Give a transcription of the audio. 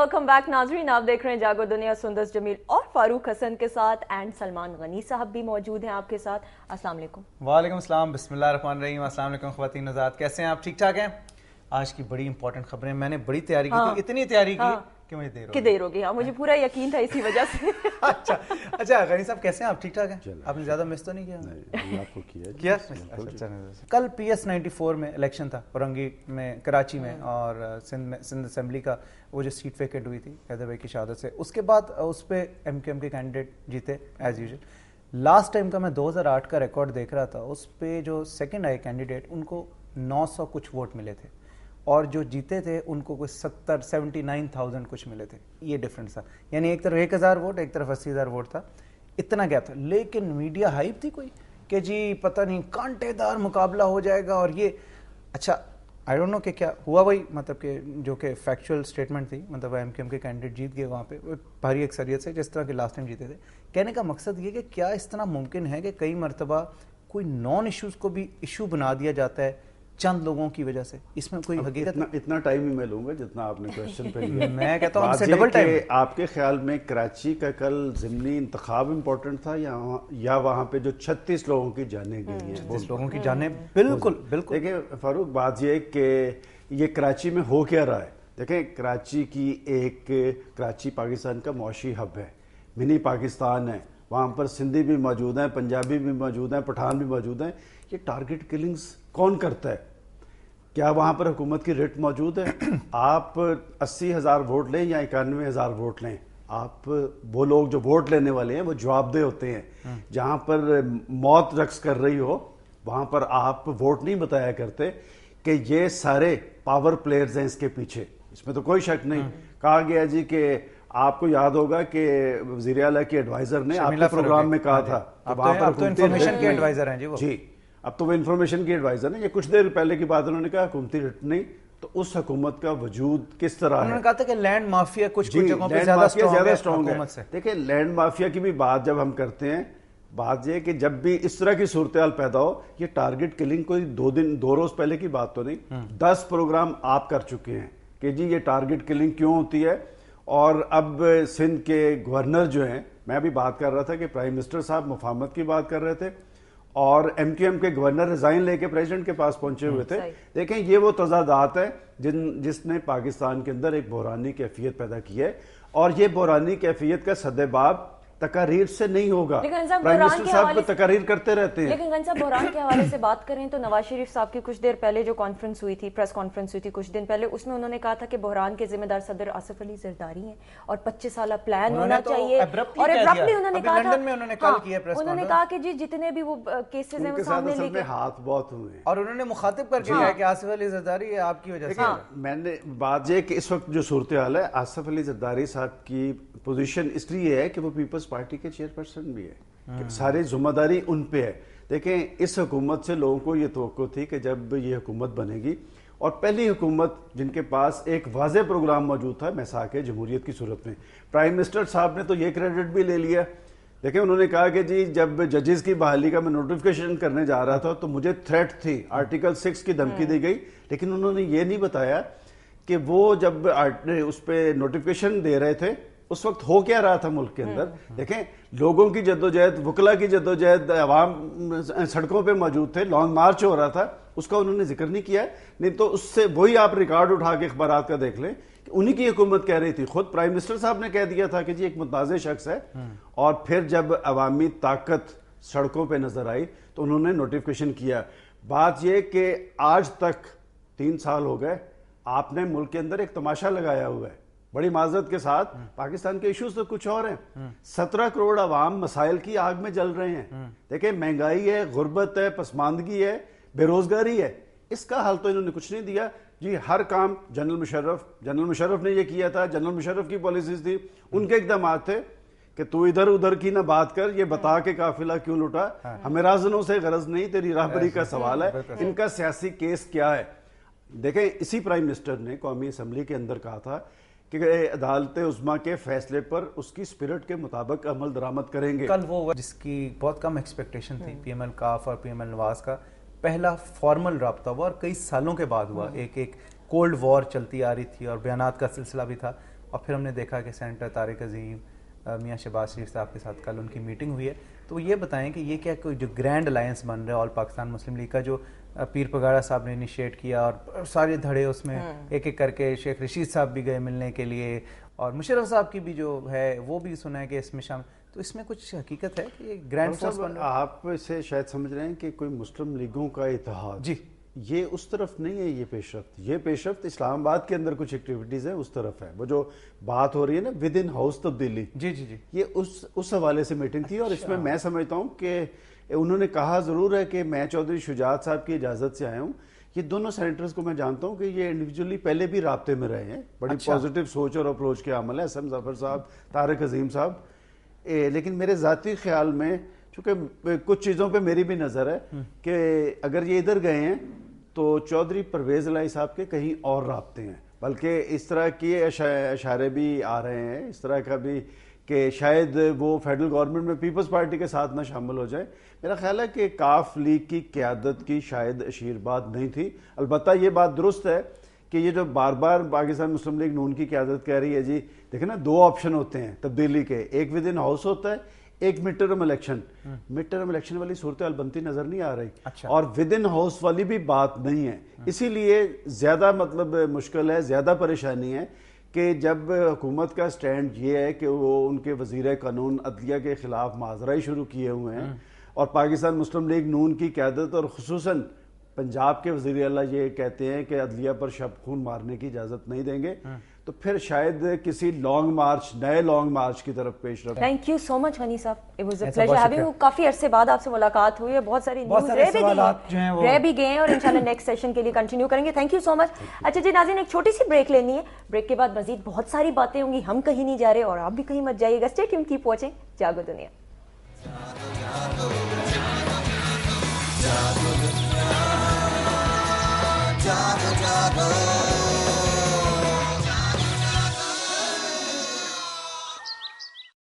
Welcome back नाजरीन, आप देख रहे हैं जागो दुनिया। सुंदस जमील और फारूक हसन के साथ एंड सलमान गनी साहब भी मौजूद हैं आपके साथ। अस्सलाम वालेकुम। वालेकुम अस्सलाम, बिस्मिल्लाह रहमान रहीम। अस्सलाम वालेकुम ख़वातीन हज़रात, कैसे हैं आप? ठीक ठाक हैं? आज की बड़ी इंपॉर्टेंट खबरें, मैंने बड़ी तैयारी की थी, इतनी तैयारी की कि मुझे देर हो गई। हाँ, मुझे पूरा यकीन था इसी वजह से। अच्छा गनी साहब कैसे हैं आप? ठीक ठाक हैं? आपने ज़्यादा मिस तो नहीं किया? नहीं, आपको किया? कल PS 94 में इलेक्शन था औरंगी में, कराची में, और सिंध असेंबली का वो जो सीट वेकेट हुई थी हैदर भाई की शहादत से, उसके बाद उस पर MQM के कैंडिडेट जीते एज यूजुअल। लास्ट टाइम का मैं 2008 का रिकॉर्ड देख रहा था, उस पर जो सेकेंड आए कैंडिडेट उनको 900 कुछ वोट मिले थे और जो जीते थे उनको कुछ 79,000 कुछ मिले थे। ये डिफरेंस था, यानी एक तरफ 1,000 वोट, एक तरफ 80,000 वोट था, इतना गैप था। लेकिन मीडिया हाइप थी कोई कि जी पता नहीं कांटेदार मुकाबला हो जाएगा और ये। अच्छा आई डोंट नो कि क्या हुआ, वही मतलब कि जो कि फैक्चुअल स्टेटमेंट थी, मतलब MQM के कैंडिडेट जीत गए वहाँ पे भारी अक्सरियत से, जिस तरह के लास्ट टाइम जीते थे। कहने का मकसद ये कि क्या इस तरह मुमकिन है कि कई मरतबा कोई नॉन इश्यूज़ को भी इशू बना दिया जाता है चंद लोगों की वजह से? इसमें कोई हकीकत? इतना टाइम ही मैं लूंगा जितना आपने क्वेश्चन पे लिया। मैं कहता हूँ डबल टाइम। आपके ख्याल में कराची का कल ज़िमनी इंतखाब इम्पोर्टेंट था या वहाँ पे जो 36 लोगों की जानें गई हैं? 36 लोगों की जानें, बिल्कुल बिल्कुल। देखिए फारूक, बात ये कि ये कराची में हो क्या रहा है। देखें, कराची पाकिस्तान का मौशी हब है, मिनी पाकिस्तान है। वहाँ पर सिंधी भी मौजूद हैं, पंजाबी भी मौजूद हैं, पठान भी मौजूद हैं। ये टारगेट किलिंग्स कौन करता है? क्या वहाँ पर हुकूमत की रेट मौजूद है? आप 80,000 वोट लें या 91,000 वोट लें, आप वो लोग जो वोट लेने वाले हैं वो जवाबदेह होते हैं। जहाँ पर मौत रक्स कर रही हो वहाँ पर आप वोट नहीं बताया करते कि ये सारे पावर प्लेयर्स हैं इसके पीछे। इसमें तो कोई शक नहीं। कहा गया जी कि आपको याद होगा कि वज़ीर आला के एडवाइजर ने आपके प्रोग्राम में कहा था आप तो इंफॉर्मेशन के एडवाइजर हैं जी वो। जी, अब तो वो इंफॉर्मेशन की एडवाइजर है। ये कुछ देर पहले की बात उन्होंने कहा हुकूमती रिट नहीं, तो उस हुकूमत का वजूद किस तरह है? उन्होंने कहा था कि लैंड माफिया कुछ जगहों पे ज्यादा स्ट्रॉन्ग है। देखिए, लैंड माफिया की भी बात जब हम करते हैं, बात ये कि जब भी इस तरह की सूरत हाल पैदा हो, ये टारगेट किलिंग कोई 2 रोज पहले की बात तो नहीं। 10 प्रोग्राम आप कर चुके हैं कि जी ये टारगेट किलिंग क्यों होती है। और अब सिंध के गवर्नर जो हैं, मैं अभी बात कर रहा था कि प्राइम मिनिस्टर साहब मुफाहमत की बात कर रहे थे और MQM के गवर्नर रिजाइन लेके प्रेसिडेंट के पास पहुंचे हुए थे। देखें, ये वो तजादात है जिसने पाकिस्तान के अंदर एक बहरानी कैफियत पैदा की है, और ये बहरानी कैफियत का सद्देबाब तकारीर से नहीं होगा। प्राइम मिनिस्टर साहब को तकारीर करते रहते हैं। लेकिन गंज साहब, बहरान के हवाले से बात करें तो नवाज शरीफ साहब की कुछ देर पहले जो कॉन्फ्रेंस हुई थी, प्रेस कॉन्फ्रेंस हुई थी कुछ दिन पहले, उसमें उन्होंने कहा था कि बहरान के जिम्मेदार सदर आसिफ अली जरदारी हैं और 25 साल प्लान होना चाहिए। और एब्रप्टली उन्होंने कहा था, उन्होंने कहा कि जी जितने भी वो केसेस हैं वो सामने लेके हाथ बहुत हुए और उन्होंने मुखातिब करके कहा कि आसिफ अली जरदारी आपकी वजह से। मैंने बात ये कि इस वक्त जो सूरत हाल है, आसिफ अली जरदारी साहब की पोजीशन इसलिए है कि वो पीपल्स पार्टी के चेयरपर्सन भी है, सारी जिम्मेदारी उन पे है। देखें, इस हुकूमत से लोगों को ये तवक्को थी कि जब ये हुकूमत बनेगी, और पहली हुकूमत जिनके पास एक वाज़ेह प्रोग्राम मौजूद था मैसाक जमहूरियत की सूरत में, प्राइम मिनिस्टर साहब ने तो ये क्रेडिट भी ले लिया। देखें, उन्होंने कहा कि जी जब जजेस की बहाली का मैं नोटिफिकेशन करने जा रहा था तो मुझे थ्रेट थी, आर्टिकल 6 की धमकी दी गई, लेकिन उन्होंने ये नहीं बताया कि वो जब उस पर नोटिफिकेशन दे रहे थे उस वक्त हो क्या रहा था मुल्क के अंदर। देखें, लोगों की जद्दोजहद, वकला की जद्दोजहद, अवाम सड़कों पे मौजूद थे, लॉन्ग मार्च हो रहा था, उसका उन्होंने जिक्र नहीं किया। नहीं तो उससे वही आप रिकॉर्ड उठा के अखबारात का देख लें कि उन्हीं की हुकूमत कह रही थी। खुद प्राइम मिनिस्टर साहब ने कह दिया था कि जी एक मुताज़ शख्स है, और फिर जब अवामी ताकत सड़कों पर नजर आई तो उन्होंने नोटिफिकेशन किया। बात यह कि आज तक 3 साल हो गए, आपने मुल्क के अंदर एक तमाशा लगाया हुआ है। बड़ी माजरत के साथ, पाकिस्तान के इश्यूज तो कुछ और हैं। 17 करोड़ अवाम मसाइल की आग में जल रहे हैं। देखिए, महंगाई है, गुर्बत है, पसमानदगी है, बेरोजगारी है, इसका हल तो इन्होंने कुछ नहीं दिया जी। हर काम जनरल मुशर्रफ ने ये किया था, जनरल मुशर्रफ की पॉलिसीज थी, उनके इकदाम थे कि तू इधर उधर की ना बात कर, ये बता के काफिला क्यों लुटा, हमें राजनों से गरज नहीं, तेरी राहबरी का सवाल है, इनका सियासी केस क्या है। देखें, इसी प्राइम मिनिस्टर ने कौमी असम्बली के अंदर कहा था कि अदालत उज़्मा के फैसले पर उसकी स्पिरिट के मुताबिक अमल दरामद करेंगे। कल वो जिसकी बहुत कम एक्सपेक्टेशन थी, PML काफ और PML नवाज का पहला फॉर्मल रब्ता हुआ और कई सालों के बाद हुआ। एक कोल्ड वॉर चलती आ रही थी और बयानात का सिलसिला भी था, اور پھر ہم نے دیکھا کہ سینیٹر طارق عظیم میاں شہباز شریف صاحب کے ساتھ کل ان کی میٹنگ ہوئی ہے. تو یہ بتائیں کہ یہ کیا کوئی جو گرینڈ الائنس بن رہا ہے آل پاکستان مسلم لیگ کا, جو پیر پگاڑا صاحب نے انیشیٹ کیا اور سارے دھڑے اس میں ایک ایک کر کے, شیخ رشید صاحب بھی گئے ملنے کے لیے اور مشرف صاحب کی بھی جو ہے وہ بھی سنا ہے کہ اس میں شامل, تو اس میں کچھ حقیقت ہے کہ یہ گرینڈ فورس بن رہا ہے؟ آپ اسے شاید سمجھ رہے ہیں کہ کوئی مسلم لیگوں کا اتحاد, جی یہ اس طرف نہیں ہے. یہ پیش رفت اسلام آباد کے اندر کچھ ایکٹیویٹیز ہیں اس طرف ہے. وہ جو بات ہو رہی ہے نا ود ان ہاؤس تبدیلی, جی جی جی, یہ اس حوالے سے میٹنگ تھی. اور اس میں سمجھتا ہوں کہ انہوں نے کہا ضرور ہے کہ میں چودھری شجاعت صاحب کی اجازت سے آیا ہوں. یہ دونوں سینیٹرز کو میں جانتا ہوں کہ یہ انڈیویجولی پہلے بھی رابطے میں رہے ہیں, بڑی پازیٹیو سوچ اور اپروچ کے عمل ہے. احسن ظفر صاحب, طارق عظیم صاحب. لیکن میرے ذاتی خیال میں چونکہ کچھ چیزوں پہ میری بھی نظر ہے کہ اگر یہ ادھر گئے ہیں تو چودھری پرویز الہی صاحب کے کہیں اور رابطے ہیں, بلکہ اس طرح کی اشارے بھی آ رہے ہیں اس طرح کا بھی کہ شاید وہ فیڈرل گورنمنٹ میں پیپلز پارٹی کے ساتھ نہ شامل ہو جائے. میرا خیال ہے کہ کاف لیگ کی قیادت کی شاید اشیر بات نہیں تھی. البتہ یہ بات درست ہے کہ یہ جو بار بار پاکستان مسلم لیگ نون کی قیادت کہہ رہی ہے, جی دیکھیں نا 2 آپشن ہوتے ہیں تبدیلی کے, ایک ود ان ہاؤس ہوتا ہے, ایک mid term election. Mid term election والی صورتحال بنتی نظر نہیں آ رہی, اور ود ان ہاؤس والی بھی بات نہیں ہے. اسی لیے زیادہ مشکل ہے, زیادہ پریشانی ہے کہ جب حکومت کا سٹینڈ یہ ہے کہ وہ ان کے وزیر قانون عدلیہ کے خلاف مظاہرے شروع کیے ہوئے ہیں, اور پاکستان مسلم لیگ نون کی قیادت اور خصوصاً پنجاب کے وزیر اعلیٰ یہ کہتے ہیں کہ عدلیہ پر شب خون مارنے کی اجازت نہیں دیں گے, تو پھر شاید کسی نئے لانگ مارچ کی طرف پیش رفت. Thank you so much Ghani Sahib, it was a pleasure having you. کافی عرصے بعد آپ سے ملاقات ہوئی ہے, بہت ساری نیوز رہ بھی گئے ہیں اور انشاءاللہ نیکسٹ سیشن کے لیے کنٹینیو کریں گے. تھینک یو سو مچ. اچھا جی ناظرین, ایک چھوٹی سی بریک لینی ہے, بریک کے بعد مزید بہت ساری باتیں ہوں گی. ہم کہیں نہیں جا رہے اور آپ بھی کہیں مت جائیے گا. اسٹے ٹیون, کیپ واچنگ جاگو دنیا. Jago